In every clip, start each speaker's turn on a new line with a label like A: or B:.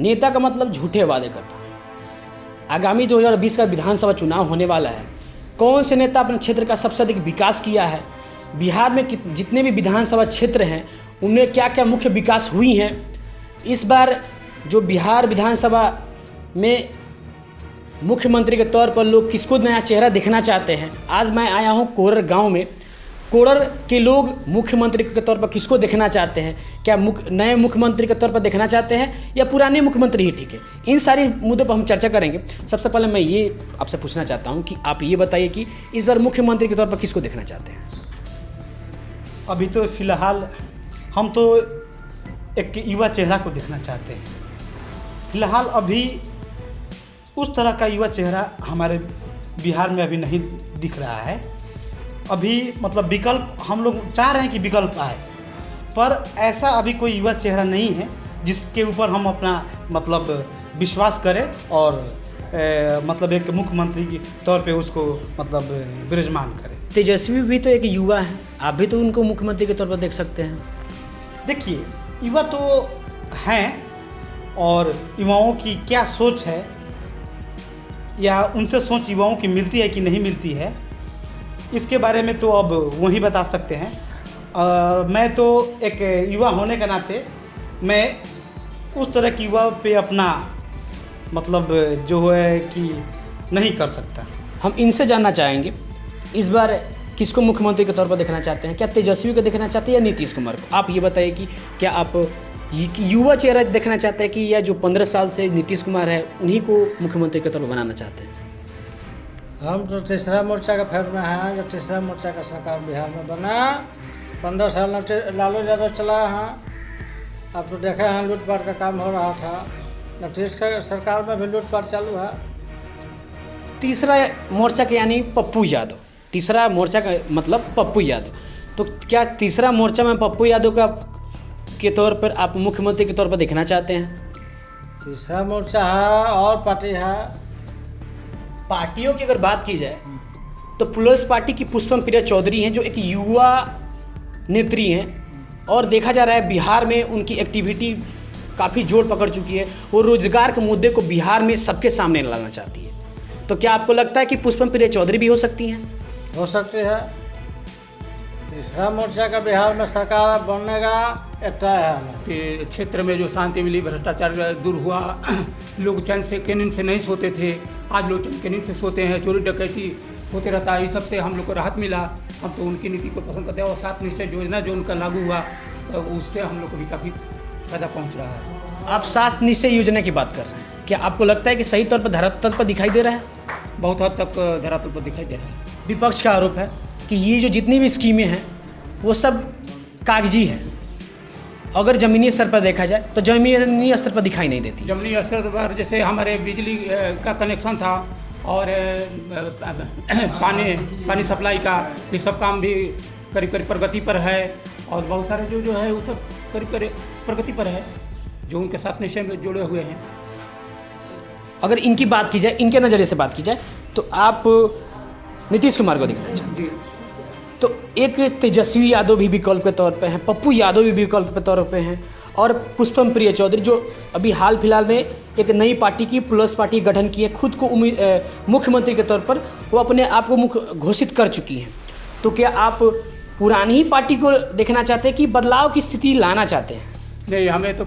A: नेता का मतलब झूठे वादे करता है। आगामी 2020 का विधानसभा चुनाव होने वाला है। कौन से नेता अपने क्षेत्र का सबसे अधिक विकास किया है? बिहार में जितने भी विधानसभा क्षेत्र हैं उनमें क्या क्या मुख्य विकास हुई हैं? इस बार जो बिहार विधानसभा में मुख्यमंत्री के तौर पर लोग किसको नया चेहरा देखना चाहते हैं? आज मैं आया हूं कोरर गांव में। कोरर के लोग मुख्यमंत्री के तौर पर किसको देखना चाहते हैं? क्या नए मुख्यमंत्री के तौर पर देखना चाहते हैं या पुराने मुख्यमंत्री ही ठीक है? इन सारी मुद्दों पर हम चर्चा करेंगे। सबसे पहले मैं ये आपसे पूछना चाहता हूं कि आप ये बताइए कि इस बार मुख्यमंत्री के तौर पर किसको देखना चाहते हैं?
B: अभी तो फिलहाल हम तो एक युवा चेहरा को देखना चाहते हैं। फिलहाल अभी उस तरह का युवा चेहरा हमारे बिहार में अभी नहीं दिख रहा है। अभी मतलब विकल्प हम लोग चाह रहे हैं कि विकल्प आए, पर ऐसा अभी कोई युवा चेहरा नहीं है जिसके ऊपर हम अपना मतलब विश्वास करें और मतलब एक मुख्यमंत्री के तौर पे उसको मतलब विराजमान करें।
A: तेजस्वी भी तो एक युवा है, आप भी तो उनको मुख्यमंत्री के तौर पर देख सकते हैं।
B: देखिए, युवा तो हैं और युवाओं की क्या सोच है या उनसे सोच युवाओं की मिलती है कि नहीं मिलती है, इसके बारे में तो अब वही बता सकते हैं। मैं तो एक युवा होने के नाते मैं उस तरह की युवा पे अपना मतलब जो है कि नहीं कर सकता।
A: हम इनसे जानना चाहेंगे इस बार किसको मुख्यमंत्री के तौर पर देखना चाहते हैं? क्या तेजस्वी को देखना चाहते हैं या नीतीश कुमार को? आप ये बताइए कि क्या आप युवा चेहरा देखना चाहते हैं कि या जो 15 साल से नीतीश कुमार है उन्हीं को मुख्यमंत्री के तौर पर बनाना चाहते हैं?
C: हम तो तीसरा मोर्चा का फेर में हैं। जो तीसरा मोर्चा का सरकार बिहार में बना, 15 साल लालू यादव चला है। अब तो देखे हैं लूटपाट का काम हो रहा था। नीतीश का सरकार में भी लूटपाट चालू है।
A: तीसरा मोर्चा के यानी पप्पू यादव, तीसरा मोर्चा का मतलब पप्पू यादव। तो क्या तीसरा मोर्चा में पप्पू यादव का के तौर पर आप मुख्यमंत्री के तौर पर देखना चाहते हैं?
C: तीसरा मोर्चा है और पार्टी है।
A: पार्टियों की अगर बात की जाए तो प्लस पार्टी की पुष्पम प्रिया चौधरी हैं जो एक युवा नेत्री हैं और देखा जा रहा है बिहार में उनकी एक्टिविटी काफ़ी जोर पकड़ चुकी है। वो रोजगार के मुद्दे को बिहार में सबके सामने लाना चाहती है। तो क्या आपको लगता है कि पुष्पम प्रिया चौधरी भी हो सकती हैं?
C: हो सकती है। तीसरा मोर्चा का बिहार में सरकार बनने का एकता है।
D: क्षेत्र में जो शांति मिली, भ्रष्टाचार दूर हुआ, लोग चैन से नींद से नहीं सोते थे, आज लोग चैन के नींद से सोते हैं, चोरी डकैती होते रहता है। इस सब से हम लोग को राहत मिला। हम तो उनकी नीति को पसंद करते हैं और 7 निश्चय योजना जो उनका लागू हुआ तो उससे हम लोग को भी काफ़ी फायदा पहुँच रहा है।
A: आप 7 निश्चय योजना की बात कर रहे हैं, क्या आपको लगता है कि सही तौर पर धरातल पर दिखाई दे रहा है?
D: बहुत हद तक धरातल पर दिखाई दे रहा है।
A: विपक्ष का आरोप है कि ये जो जितनी भी स्कीमें हैं वो सब कागजी है, अगर ज़मीनी स्तर पर देखा जाए तो ज़मीनी स्तर पर दिखाई नहीं देती।
D: ज़मीनी स्तर पर जैसे हमारे बिजली का कनेक्शन था और पानी सप्लाई का, ये सब काम भी करीब करीब प्रगति पर है और बहुत सारे जो है वो सब करीब करीब प्रगति पर है जो उनके साथ निश्चय में जुड़े हुए हैं।
A: अगर इनकी बात की जाए, इनके नज़रिए से बात की जाए तो आप नीतीश कुमार को देखना चाहते हैं। तो एक तेजस्वी यादव भी विकल्प के तौर पे हैं, पप्पू यादव भी विकल्प के तौर पे हैं और पुष्पम प्रिया चौधरी जो अभी हाल फिलहाल में एक नई पार्टी की प्लस पार्टी गठन की है, खुद को मुख्यमंत्री के तौर पर वो अपने आप को मुख्य घोषित कर चुकी हैं। तो क्या आप पुरानी ही पार्टी को देखना चाहते हैं कि बदलाव की स्थिति लाना चाहते हैं?
D: नहीं, हमें तो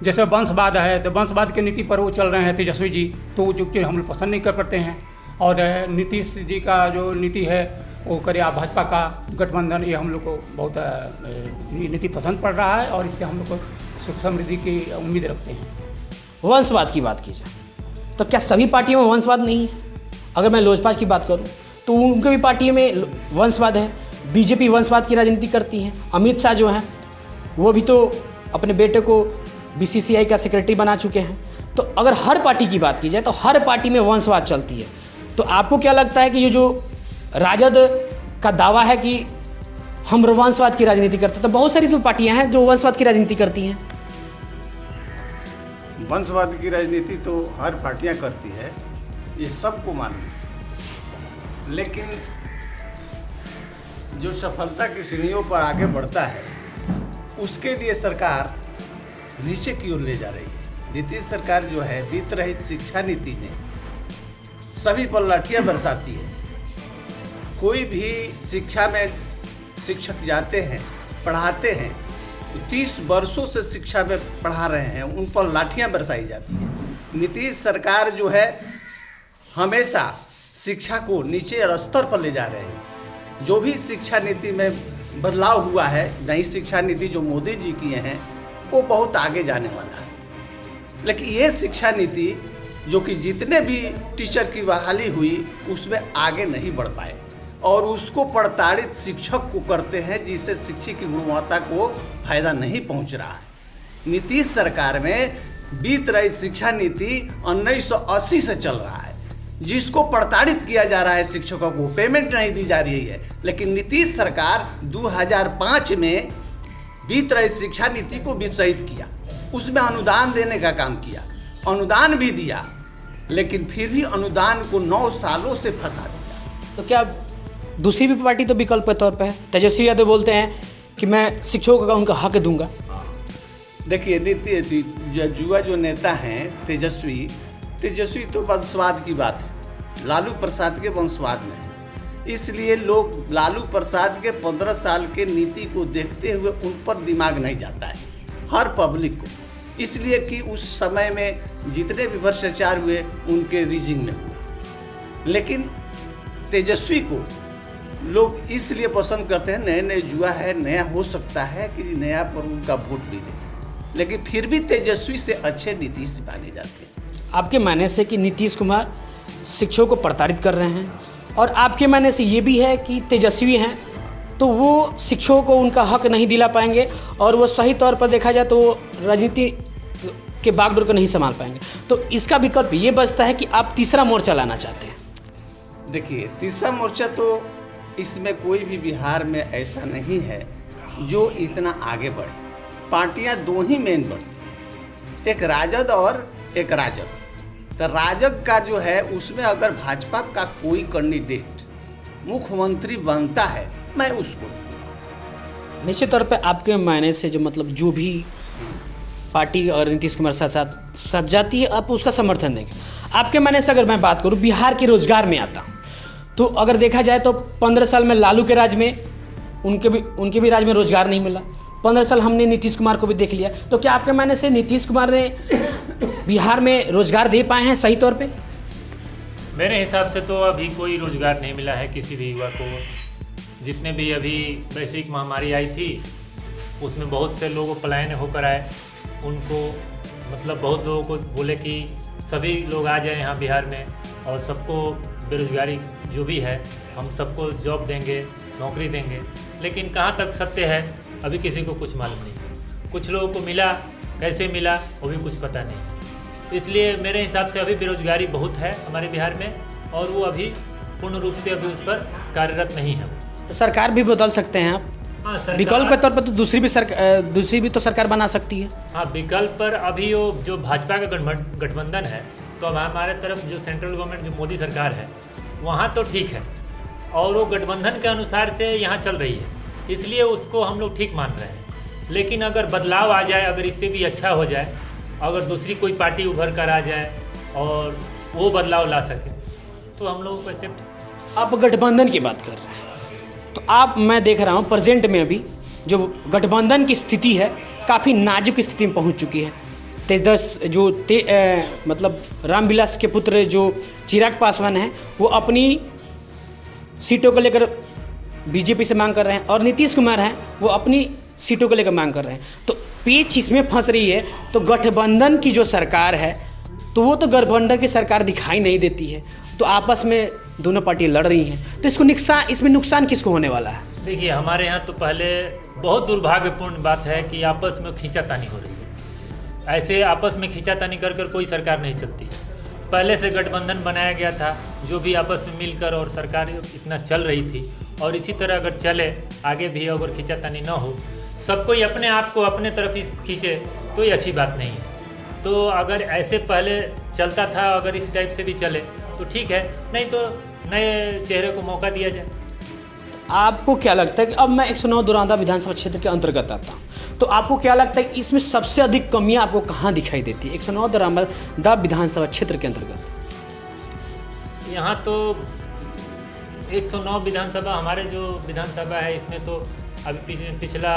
D: जैसे वंशवाद है तो वंशवाद की नीति पर वो चल रहे हैं तेजस्वी जी, तो जो हम लोग पसंद नहीं कर पाते हैं। और नीतीश जी का जो नीति है वो करे आप भाजपा का गठबंधन, ये हम लोग को बहुत ये नीति पसंद पड़ रहा है और इससे हम लोग को सुख समृद्धि की उम्मीद रखते हैं।
A: वंशवाद की बात की जाए तो क्या सभी पार्टियों में वंशवाद नहीं है? अगर मैं लोजपा की बात करूं तो उनके भी पार्टी में वंशवाद है। बीजेपी वंशवाद की राजनीति करती है। अमित शाह जो हैं वो भी तो अपने बेटे को बीसीसीआई का सेक्रेटरी बना चुके हैं। तो अगर हर पार्टी की बात की जाए तो हर पार्टी में वंशवाद चलती है। तो आपको क्या लगता है कि ये जो राजद का दावा है कि हम वंशवाद की राजनीति करते हैं, तो बहुत सारी तो पार्टियां हैं जो वंशवाद की राजनीति करती हैं।
E: वंशवाद की राजनीति तो हर पार्टियां करती है, ये सबको मालूम है। लेकिन जो सफलता की सीढ़ियों पर आगे बढ़ता है उसके लिए सरकार नीचे की ओर ले जा रही है। नीतीश सरकार जो है वित्त रहित शिक्षा नीति ने सभी पर लाठियाँ बरसाती है। कोई भी शिक्षा में शिक्षक जाते हैं, पढ़ाते हैं, तो 30 वर्षों से शिक्षा में पढ़ा रहे हैं, उन पर लाठियाँ बरसाई जाती हैं। नीतीश सरकार जो है हमेशा शिक्षा को नीचे स्तर पर ले जा रहे हैं। जो भी शिक्षा नीति में बदलाव हुआ है, नई शिक्षा नीति जो मोदी जी किए हैं, वो बहुत आगे जाने वाला है। लेकिन ये शिक्षा नीति जो कि जितने भी टीचर की बहाली हुई उसमें आगे नहीं बढ़ पाए और उसको प्रताड़ित शिक्षक को करते हैं, जिससे शिक्षा की गुणवत्ता को फायदा नहीं पहुंच रहा है। नीतीश सरकार में वित्त रहित शिक्षा नीति 1980 से चल रहा है, जिसको प्रताड़ित किया जा रहा है। शिक्षकों को पेमेंट नहीं दी जा रही है। लेकिन नीतीश सरकार 2005 में वित्त रहित शिक्षा नीति को वित्तसहित किया, उसमें अनुदान देने का काम किया, अनुदान भी दिया, लेकिन फिर भी अनुदान को 9 सालों से फंसा दिया।
A: तो क्या दूसरी भी पार्टी तो विकल्प के तौर पे है? तेजस्वी यादव बोलते हैं कि मैं शिक्षकों का उनका हक दूंगा।
E: देखिए, युवा जो नेता हैं तेजस्वी तो वंशवाद की बात है, लालू प्रसाद के वंशवाद में है। इसलिए लोग लालू प्रसाद के 15 साल के नीति को देखते हुए उन पर दिमाग नहीं जाता है, हर पब्लिक को। इसलिए कि उस समय में जितने भी भ्रष्टाचार हुए उनके रीजिंग में हुए। लेकिन तेजस्वी को लोग इसलिए पसंद करते हैं, नए नए युवा है, नया हो सकता है कि नया पर उनका वोट मिले। लेकिन फिर भी तेजस्वी से अच्छे नीतीश माने जाते हैं।
A: आपके मानने से कि नीतीश कुमार शिक्षकों को प्रताड़ित कर रहे हैं, और आपके मानने से ये भी है कि तेजस्वी हैं तो वो शिक्षकों को उनका हक नहीं दिला पाएंगे, और वो सही तौर पर देखा जाए तो वो राजनीति के बागडोर को नहीं संभाल पाएंगे। तो इसका विकल्प ये बचता है कि आप तीसरा मोर्चा लाना चाहते हैं।
E: देखिए, तीसरा मोर्चा तो इसमें कोई भी बिहार में ऐसा नहीं है जो इतना आगे बढ़े। पार्टियां 2 ही मेन बढ़ती हैं, एक राजद और एक राजग। तो राजग का जो है उसमें अगर भाजपा का कोई कैंडिडेट मुख्यमंत्री बनता है, मैं उसको दूंगा।
A: निश्चित तौर पे आपके मायने से जो मतलब जो भी पार्टी और नीतीश कुमार साथ सज जाती है, आप उसका समर्थन देंगे। आपके मायने से अगर मैं बात करूं बिहार के रोजगार में आता हूं, तो अगर देखा जाए तो 15 साल में लालू के राज में उनके भी राज में रोजगार नहीं मिला। 15 साल हमने नीतीश कुमार को भी देख लिया। तो क्या आपके मायने से नीतीश कुमार ने बिहार में रोजगार दे पाए हैं सही तौर पे?
F: मेरे हिसाब से तो अभी कोई रोजगार नहीं मिला है किसी भी युवा को। जितने भी अभी वैश्विक महामारी आई थी उसमें बहुत से लोग पलायन होकर आए। उनको मतलब बहुत लोगों को बोले कि सभी लोग आ जाए यहाँ बिहार में और सबको बेरोजगारी जो भी है हम सबको जॉब देंगे, नौकरी देंगे। लेकिन कहाँ तक सत्य है अभी किसी को कुछ मालूम नहीं। कुछ लोगों को मिला, कैसे मिला वो भी कुछ पता नहीं। इसलिए मेरे हिसाब से अभी बेरोजगारी बहुत है हमारे बिहार में, और वो अभी पूर्ण रूप से अभी उस पर कार्यरत नहीं है।
A: तो सरकार भी बदल सकते हैं आप?
F: हाँ,
A: विकल्प के तौर पर तो दूसरी भी तो सरकार बना सकती है।
F: हाँ, विकल्प पर अभी वो जो भाजपा का गठबंधन है, तो अब हमारे तरफ जो सेंट्रल गवर्नमेंट जो मोदी सरकार है वहाँ तो ठीक है, और वो गठबंधन के अनुसार से यहाँ चल रही है, इसलिए उसको हम लोग ठीक मान रहे हैं। लेकिन अगर बदलाव आ जाए, अगर इससे भी अच्छा हो जाए, अगर दूसरी कोई पार्टी उभर कर आ जाए और वो बदलाव ला सके तो हम लोगों को एक्सेप्ट।
A: आप गठबंधन की बात कर रहे हैं तो मैं देख रहा हूँ प्रेजेंट में अभी जो गठबंधन की स्थिति है काफ़ी नाजुक स्थिति में पहुँच चुकी है। मतलब रामविलास के पुत्र जो चिराग पासवान हैं वो अपनी सीटों को लेकर बीजेपी से मांग कर रहे हैं, और नीतीश कुमार हैं वो अपनी सीटों को लेकर मांग कर रहे हैं। तो पेच इसमें फंस रही है। तो गठबंधन की जो सरकार है तो वो तो गठबंधन की सरकार दिखाई नहीं देती है, तो आपस में दोनों पार्टियां लड़ रही हैं। तो इसमें नुकसान किसको होने वाला है?
F: देखिए, हमारे यहाँ तो पहले बहुत दुर्भाग्यपूर्ण बात है कि आपस में खींचातानी हो रही है। ऐसे आपस में खींचातानी कर कर कोई सरकार नहीं चलती। पहले से गठबंधन बनाया गया था जो भी आपस में मिलकर, और सरकार इतना चल रही थी, और इसी तरह अगर चले आगे भी, अगर खींचातानी ना हो, सब कोई अपने आप को अपने तरफ ही खींचे तो ये अच्छी बात नहीं है। तो अगर ऐसे पहले चलता था, अगर इस टाइप से भी चले तो ठीक है, नहीं तो नए चेहरे को मौका दिया जाए।
A: आपको क्या लगता है कि अब मैं 109 दौरान विधानसभा क्षेत्र के अंतर्गत आता हूँ, तो आपको क्या लगता है कि इसमें सबसे अधिक कमियां आपको कहाँ दिखाई देती है 109 दौरान विधानसभा क्षेत्र के अंतर्गत?
F: यहाँ तो 109 विधानसभा, हमारे जो विधानसभा है इसमें तो अभी पिछला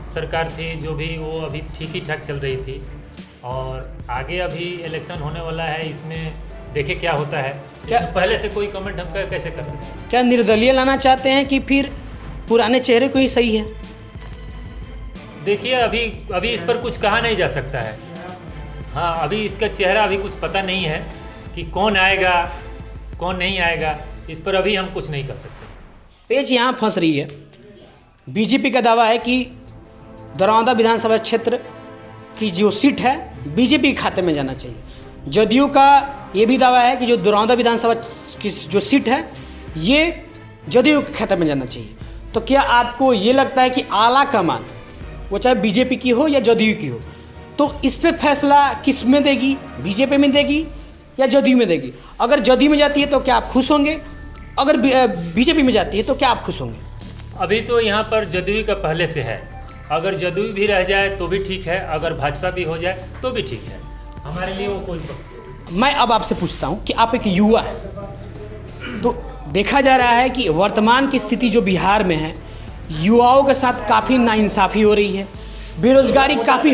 F: सरकार थी जो भी, वो अभी ठीक ही ठाक चल रही थी, और आगे अभी इलेक्शन होने वाला है, इसमें देखे क्या होता है। क्या पहले से कोई कमेंट हम कैसे कर सकते हैं?
A: क्या निर्दलीय लाना चाहते हैं कि फिर पुराने चेहरे को ही सही है?
F: देखिए अभी इस पर कुछ कहा नहीं जा सकता है। हाँ, अभी इसका चेहरा अभी कुछ पता नहीं है कि कौन आएगा कौन नहीं आएगा, इस पर अभी हम कुछ नहीं कर सकते।
A: पेच यहाँ फंस रही है। बीजेपी का दावा है कि दरौंदा विधानसभा क्षेत्र की जो सीट है बीजेपी के खाते में जाना चाहिए। जदयू का ये भी दावा है कि जो दरौंदा विधानसभा की जो सीट है ये जदयू के खाते में जाना चाहिए। तो क्या आपको ये लगता है कि आला कमान, वो चाहे बीजेपी की हो या जदयू की हो, तो इस पे फैसला किस में देगी? बीजेपी में देगी या जदयू में देगी? अगर जदयू में जाती है तो क्या आप खुश होंगे? अगर बीजेपी में जाती है तो क्या आप खुश होंगे?
F: अभी तो यहाँ पर जदयू का पहले से है, अगर जदयू भी रह जाए तो भी ठीक है, अगर भाजपा भी हो जाए तो भी ठीक है, हमारे लिए वो कोई।
A: मैं अब आपसे पूछता हूँ कि आप एक युवा है, तो देखा जा रहा है कि वर्तमान की स्थिति जो बिहार में है, युवाओं के साथ काफ़ी नाइंसाफ़ी हो रही है, बेरोजगारी काफ़ी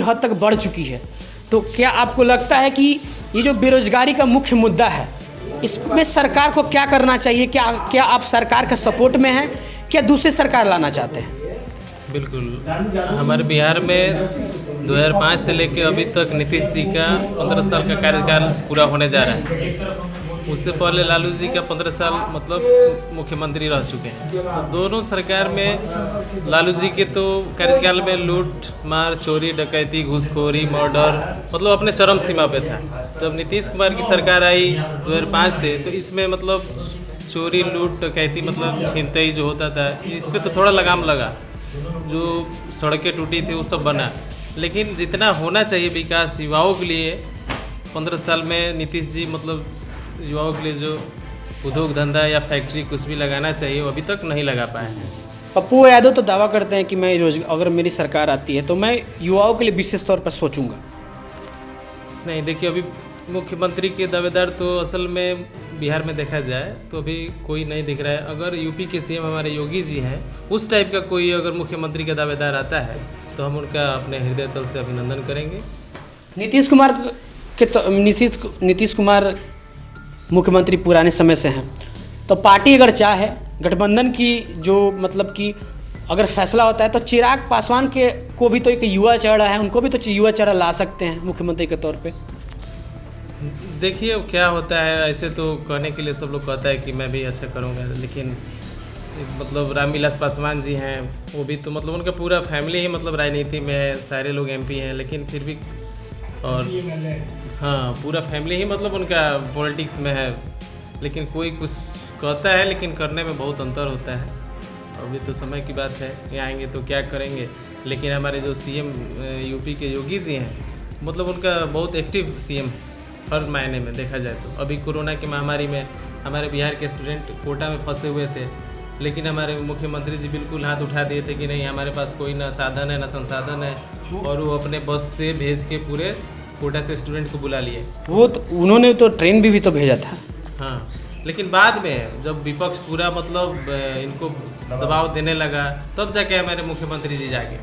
A: हद तक बढ़ चुकी है। तो क्या आपको लगता है कि ये जो बेरोजगारी का मुख्य मुद्दा है, इसमें सरकार को क्या करना चाहिए? क्या आप सरकार का सपोर्ट में हैं, क्या दूसरी सरकार लाना चाहते हैं?
G: बिल्कुल, हमारे बिहार में 2005 से लेकर अभी तक नीतीश जी का 15 साल का कार्यकाल पूरा होने जा रहा है। उससे पहले लालू जी का 15 साल मतलब मुख्यमंत्री रह चुके हैं। तो दोनों सरकार में लालू जी के तो कार्यकाल में लूट मार, चोरी, डकैती, घूसखोरी, मर्डर मतलब अपने चरम सीमा पे था। जब नीतीश कुमार की सरकार आई 2005 से, तो इसमें मतलब चोरी, लूट, डकैती मतलब छीनताई जो होता था, इस पर तो थोड़ा लगाम लगा। जो सड़कें टूटी थी वो सब बना, लेकिन जितना होना चाहिए विकास युवाओं के लिए 15 साल में नीतीश जी मतलब युवाओं के लिए जो उद्योग धंधा या फैक्ट्री कुछ भी लगाना चाहिए वो अभी तक नहीं लगा पाए हैं।
A: पप्पू यादव तो दावा करते हैं कि मैं अगर मेरी सरकार आती है तो मैं युवाओं के लिए विशेष तौर पर सोचूंगा।
G: नहीं, देखिए अभी मुख्यमंत्री के दावेदार तो असल में बिहार में देखा जाए तो अभी कोई नहीं दिख रहा है। अगर यूपी के सीएम हमारे योगी जी हैं, उस टाइप का कोई अगर मुख्यमंत्री का दावेदार आता है तो हम उनका अपने हृदय तल से अभिनंदन करेंगे।
A: नीतीश कुमार मुख्यमंत्री पुराने समय से हैं, तो पार्टी अगर चाहे गठबंधन की जो मतलब कि अगर फैसला होता है तो चिराग पासवान को भी तो एक युवा चेहरा है, उनको भी तो युवा चेहरा ला सकते हैं मुख्यमंत्री के तौर पे।
G: देखिए अब क्या होता है, ऐसे तो कहने के लिए सब लोग कहता है कि मैं भी अच्छा करूँगा, लेकिन मतलब रामविलास पासवान जी हैं, वो भी तो मतलब उनका पूरा फैमिली ही मतलब राजनीति में है, सारे लोग एमपी हैं, लेकिन फिर भी और हाँ पूरा फैमिली ही मतलब उनका पॉलिटिक्स में है, लेकिन कोई कुछ कहता है लेकिन करने में बहुत अंतर होता है। अभी तो समय की बात है, यहाँ आएंगे तो क्या करेंगे। लेकिन हमारे जो सीएम यूपी के योगी जी हैं, मतलब उनका बहुत एक्टिव सीएम हर मायने में देखा जाए तो। अभी कोरोना की महामारी में हमारे बिहार के स्टूडेंट कोटा में फंसे हुए थे, लेकिन हमारे मुख्यमंत्री जी बिल्कुल हाथ उठा दिए थे कि नहीं हमारे पास कोई ना साधन है ना संसाधन है, और वो अपने बस से भेज के पूरे कोटा से स्टूडेंट को बुला लिए।
A: वो तो उन्होंने तो ट्रेन भी तो भेजा था।
G: हाँ, लेकिन बाद में जब विपक्ष पूरा मतलब इनको दबाव देने लगा तब जाके हमारे मुख्यमंत्री जी जागे।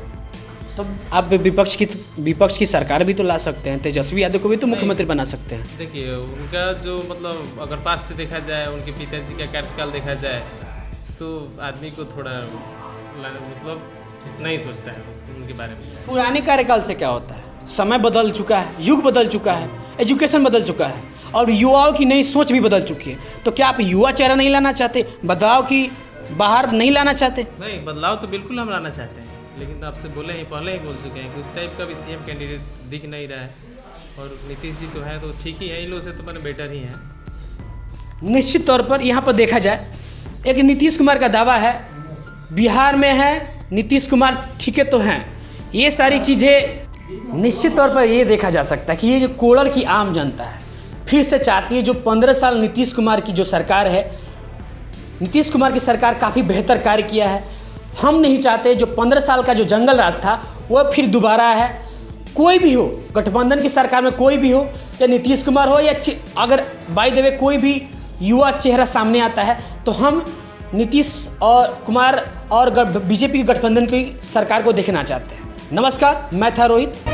A: तो आप विपक्ष की सरकार भी तो ला सकते हैं, तेजस्वी यादव को भी तो मुख्यमंत्री बना सकते हैं।
G: देखिए उनका जो मतलब अगर पास्ट देखा जाए, उनके पिताजी का कार्यकाल देखा जाए तो आदमी को थोड़ा मतलब नहीं सोचता है उनके बारे में।
A: पुराने कार्यकाल से क्या होता है, समय बदल चुका है, युग बदल चुका है, एजुकेशन बदल चुका है और युवाओं की नई सोच भी बदल चुकी है। तो क्या आप युवा चेहरा नहीं लाना चाहते, बदलाव की बाहर नहीं लाना चाहते?
G: नहीं, बदलाव तो बिल्कुल हम लाना चाहते हैं, लेकिन आपसे पहले ही बोल चुके हैं कि उस टाइप का भी सीएम कैंडिडेट दिख नहीं रहा है। और नीतीश जी तो है तो ठीक ही है, इन लोगों से तो मैंने बेटर ही है।
A: निश्चित तौर पर यहाँ पर देखा जाए, एक नीतीश कुमार का दावा है बिहार में है, नीतीश कुमार ठीक है तो हैं, ये सारी चीज़ें निश्चित तौर पर ये देखा जा सकता है कि ये जो कोड़र की आम जनता है फिर से चाहती है जो 15 साल नीतीश कुमार की जो सरकार है नीतीश कुमार की सरकार काफ़ी बेहतर कार्य किया है। हम नहीं चाहते जो 15 साल का जो जंगल राज था वह फिर दोबारा है। कोई भी हो, गठबंधन की सरकार में कोई भी हो, या नीतीश कुमार हो, या अगर बाय द वे कोई भी युवा चेहरा सामने आता है तो हम नीतीश और कुमार और बीजेपी की गठबंधन की सरकार को देखना चाहते हैं। नमस्कार, मैं था रोहित।